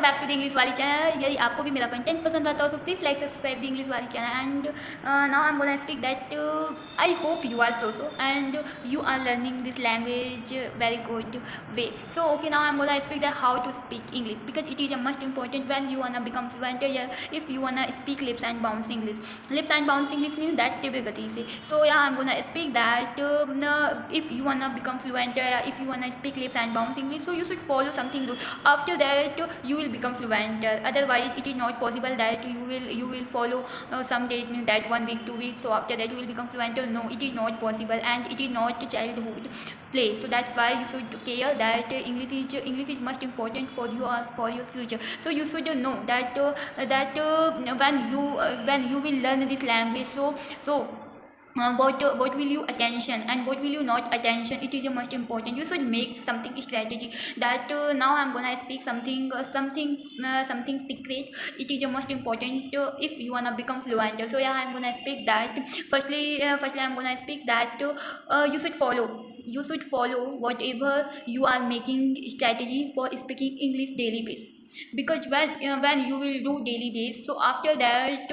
Back to the English वाली channel. यदि आपको भी मेरा कंटेंट पसंद आता हो तो please like subscribe the English वाली channel and now I am gonna speak that I hope you are so and you are learning this language very good way. So okay, now I'm gonna speak that how to speak English because it is a most important when you wanna become fluent. If you wanna speak lips and bounce English. Lips and bounce English means that तीव्र गति से. So yeah, I'm gonna speak that if you wanna become fluent, if you wanna speak lips and bounce English, so you should follow something rule. After that you will become fluent. Otherwise it is not possible that you will follow some days, means that 1 week 2 weeks, so after that you will become fluent. No, it is not possible and it is not childhood play. So that's why you should care that English is most important for you or for your future. So you should know that when you will learn this language, so what will you attention and what will you not attention, it is most important. You should make something strategy that now I'm gonna speak something secret. It is most important if you wanna become fluent. So yeah, I'm gonna speak that firstly I'm gonna speak that you should follow whatever you are making strategy for speaking English daily basis. Because when you will do daily base, so after that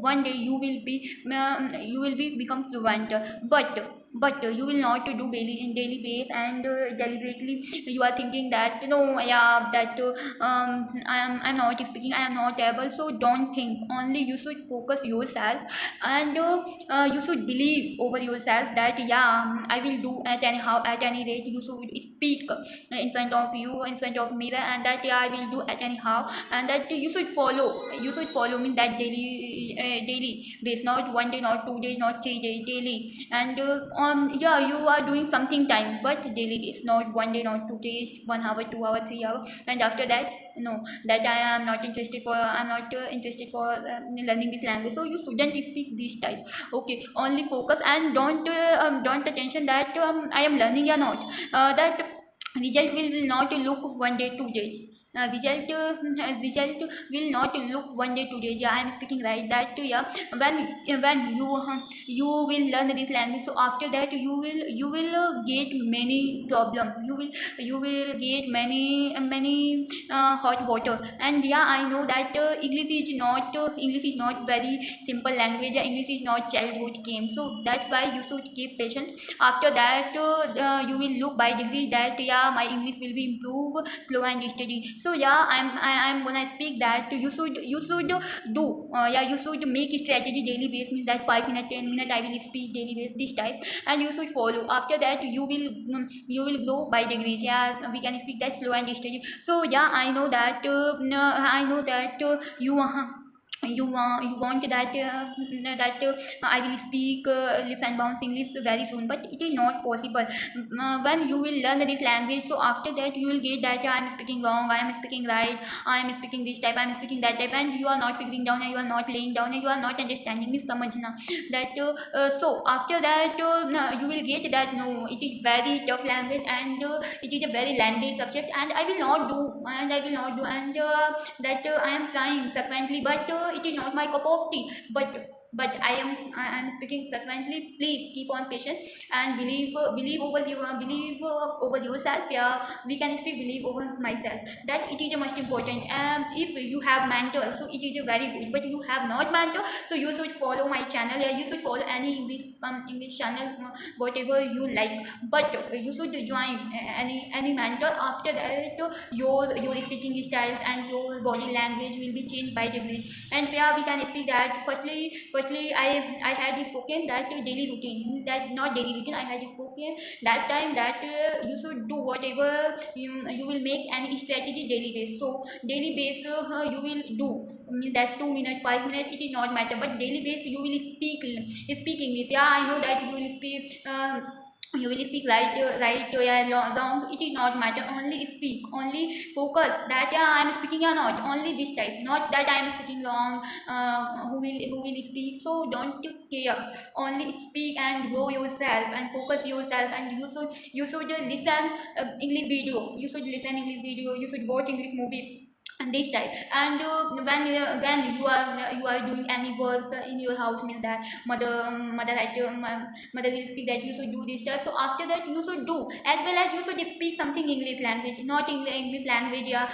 one day you will be become fluent. But you will not do daily base and deliberately you are thinking that no, yeah, that I'm not speaking, I am not able. So don't think, only you should focus yourself and you should believe over yourself that yeah, I will do at any rate. You should speak in front of you, in front of mirror, and that yeah, I will do at anyhow, and that you should follow me that daily base, not 1 day, not 2 days, not 3 days, daily. And yeah, you are doing something time, but daily base, not 1 day, not 2 days, 1 hour, 2 hour, 3 hour, and after that no, that I'm not interested for learning this language. So you shouldn't speak this type. Okay, only focus and don't attention that I am learning or not. That result will not look 1 day 2 days. Result will not look 1 day 2 days. Yeah, I am speaking right that yeah, when you will learn this language, so after that you will get many problem. You will get many hot water. And yeah, I know that English is not very simple language. Yeah, English is not childhood game. So that's why you should keep patience. After that you will look by degree that yeah, my English will be improved slow and steady. So yeah, I'm gonna speak that you should do yeah, you should make strategy daily base, means that 5 minutes 10 minutes I will speak daily base this type, and you should follow. After that you will grow by degrees. Yes, we can speak that slow and steady. So yeah, I know that you want that I will speak lips and bounce English very soon, but it is not possible. When you will learn this language, so after that you will get that I am speaking wrong, I am speaking right, I am speaking this type, I am speaking that type, and you are not figuring down and you are not laying down and you are not understanding this samajhna that so after that you will get that no, it is very tough language and it is a very lengthy subject, and I will not do and that I am trying frequently, but it is not my cup of tea. But I am speaking frequently. Please keep on patience and believe over yourself. Yeah, we can speak believe over myself. That it is a most important. If you have mentor, so it is a very good. But you have not mentor, so you should follow my channel. Yeah, you should follow any English channel, whatever you like. But you should join any mentor. After that, your speaking styles and your body language will be changed by degrees. And where we can speak that firstly I had spoken that daily routine, that not daily routine, I had spoken that time that you should do whatever you will make any strategy daily base. So daily base you will do that 2 minutes 5 minutes, it is not matter, but daily base you will speak English. Yeah, I know that you will speak right yeah, long, it is not matter, only speak, only focus that yeah, I am speaking or not, only this type, not that I am speaking wrong. Who will speak, so don't care, only speak and grow yourself and focus yourself. And you should listen English video, you should watch English movie, and this type. And when you are doing any work in your house, means that mother had mother will speak that you should do this stuff, so after that you should do, as well as you should speak something English language, not English language, yeah,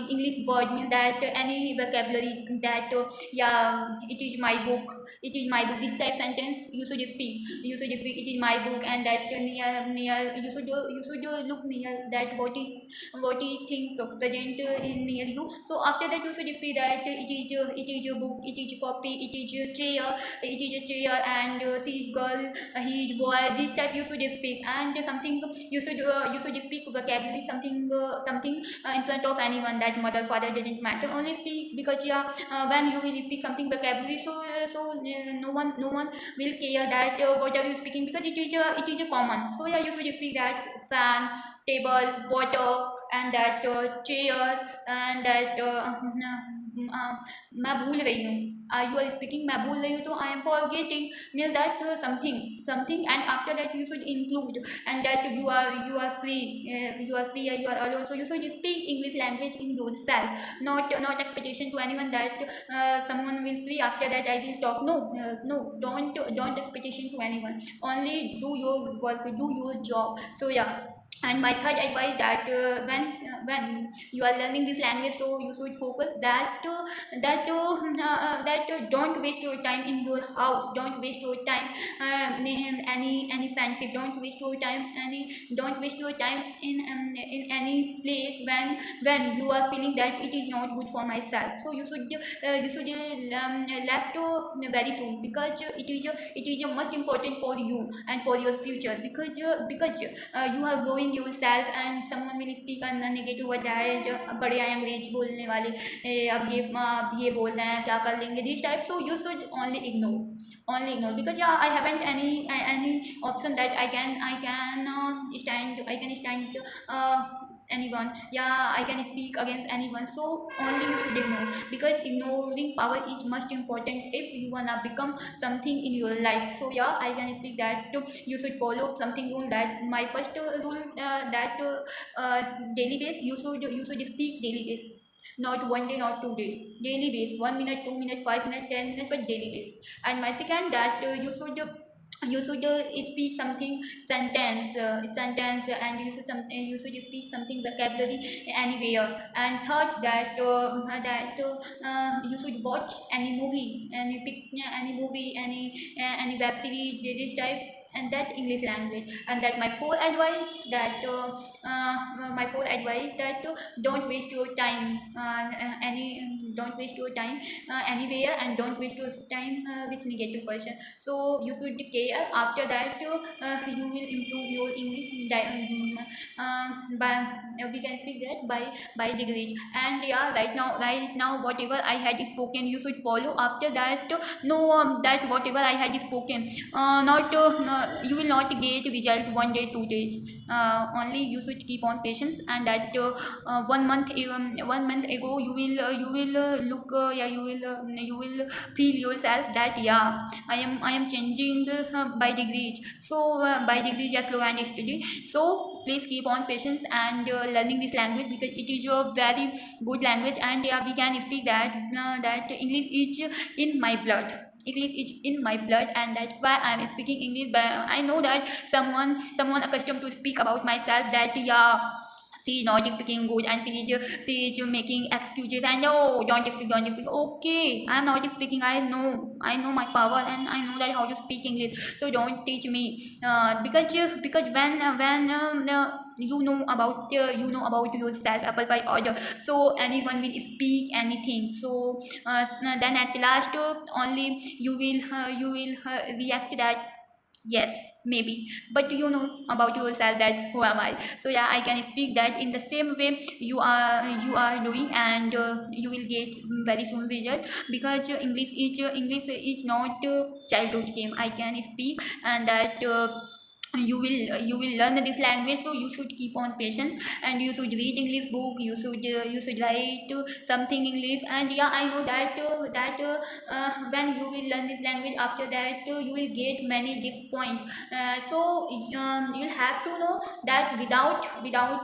English word, means that any vocabulary, that yeah, it is my book, it is my book, this type sentence you should speak, it is my book. And that near you should look near that what is thing present in near you. So after that you should speak that it is a book, it is a copy, it is a chair, it is a chair, and she is girl, he is boy, this type you should speak. And something you should speak vocabulary, something in front of anyone, that mother father doesn't matter, only speak, because yeah, when you will speak something vocabulary, no one will care that what are you speaking, because it is a common. So yeah, you should speak that fan, table, water, and that chair, and that मैं भूल रही हूँ, you are speaking मैं भूल रही हूँ, तो I am forgetting, means that something, and after that you should include, and that you are free, you are alone, so you should speak English language in yourself, not expectation to anyone that someone will free, after that I will talk. No, no, don't expectation to anyone, only do your work, do your job. So yeah. And my third advice, that when you are learning this language, so you should focus that don't waste your time in your house, don't waste your time in any friendship, don't waste your time in any place when you are feeling that it is not good for myself. So you should left very soon, because it is most important for you and for your future, because you are growing yourself, and someone will speak on negative, बताए जो बड़े आए अंग्रेज बोलने वाले, अब ये बोल रहे हैं, क्या कर लेंगे, this type. So you should only ignore, because yeah, I haven't any option that I can stand anyone, yeah, I can speak against anyone. So only you should ignore, because ignoring power is most important if you wanna become something in your life. So yeah, I can speak that you should follow something rule, that my first rule, that daily base, you should speak daily base, not one day, not 2 day, daily base, 1 minute, 2 minutes, 5 minutes, 10 minutes, but daily base. And my second, that you should speak something sentence, and you should speak something vocabulary anywhere. And third, you should watch any movie, any web series, this type, and that English language. And that my fourth advice, that don't waste your time, don't waste your time anywhere, and don't waste your time with negative person. So you should care. After that you will improve your English by we can speak that by degrees. And yeah, right now whatever I had spoken, you should follow. After that no that whatever I had spoken, not you will not get result 1 day, 2 days, only you should keep on patience. And that 1 month ago you will look, yeah, you will feel yourself that yeah, I am changing by degrees. So by degrees, yeah, slow and steady. So please keep on patience and learning this language, because it is a very good language. And yeah, we can speak that English is in my blood. English is in my blood, and that's why I'm speaking English. But I know that someone accustomed to speak about myself, that yeah, she is not speaking good, and she is making excuses, and no, don't speak. Okay, I'm not speaking. I know my power, and I know that how to speak English. So don't teach me, because when you know about yourself, apple by order. So anyone will speak anything. So then at last only you will react that yes, maybe, but you know about yourself that who am I. So yeah, I can speak that in the same way you are doing, and you will get very soon result, because English is not childhood game. I can speak, and that you will learn this language. So you should keep on patience, and you should read English book, you should write something English. And yeah, I know that when you will learn this language, after that you will get many disappoint. So you'll have to know that without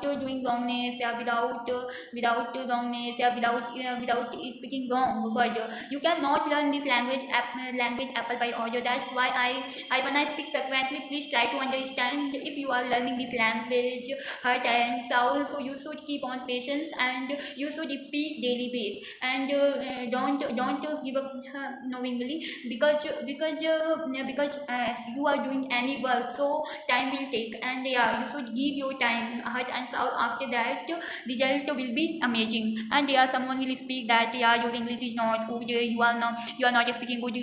doing wrongness, yeah, without wrongness, yeah, without speaking wrong word, you cannot learn this language apple by order. That's why I when I speak frequently, please try to understand. If you are learning this language heart and soul, so you should keep on patience, and you should speak daily base. And don't give up knowingly, because you are doing any work, so time will take. And yeah, you should give your time, heart and soul. After that, result will be amazing. And yeah, someone will speak that yeah, your English is not good, you are not speaking good.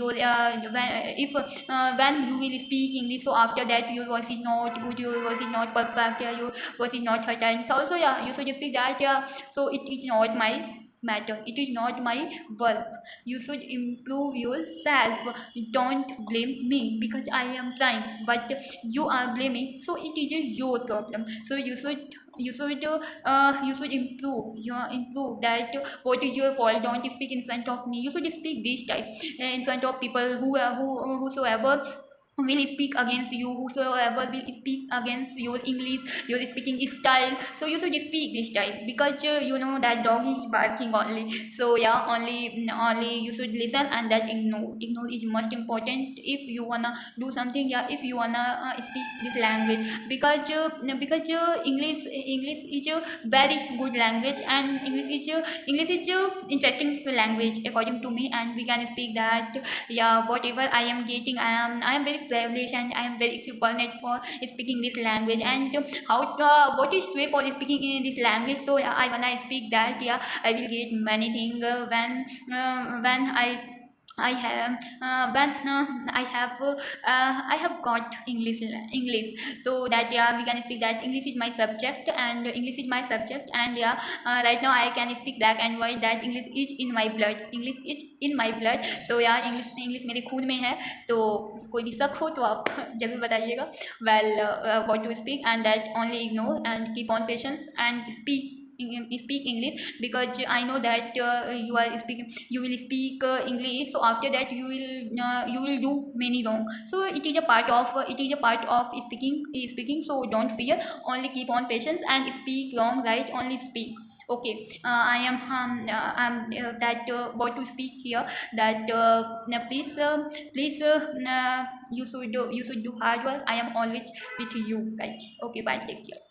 When you will speak English, so after that your voice is not good, your voice is not perfect, yeah, your voice is not heard. And so also yeah, you should speak that yeah, so it is not my matter, it is not my work. You should improve yourself. Don't blame me because I am trying, but you are blaming, so it is your problem. So you should improve that what is your fault. Don't speak in front of me. You should speak this type in front of people whosoever will speak against you, whosoever will speak against your English, your speaking style. So you should speak this type, because you know that dog is barking only. So yeah, only you should listen, and that ignore is most important if you wanna do something. Yeah, if you wanna speak this language, because English is a very good language, and English is a interesting language according to me. And we can speak that yeah, whatever I am getting, I am very privileged, and I am very supernet for speaking this language. And how what is way for speaking in this language. So yeah, when I speak that yeah, I will get many things when I have I have got English. So that yeah, we can speak that English is my subject, and English is my subject. And yeah, right now I can speak black and white that English is in my blood, English is in my blood. So yeah, English मेरे खून में है. तो कोई भी शक हो तो आप जरूर बताइएगा. Well, what to speak, and that only ignore and keep on patience and speak English, because I know that you will speak English. So after that you will do many wrong. So it is a part of speaking. So don't fear, only keep on patience and speak wrong right, only speak. Okay, I am that what to speak here, that please you should do hard work. I am always with you guys. Okay, bye, take care.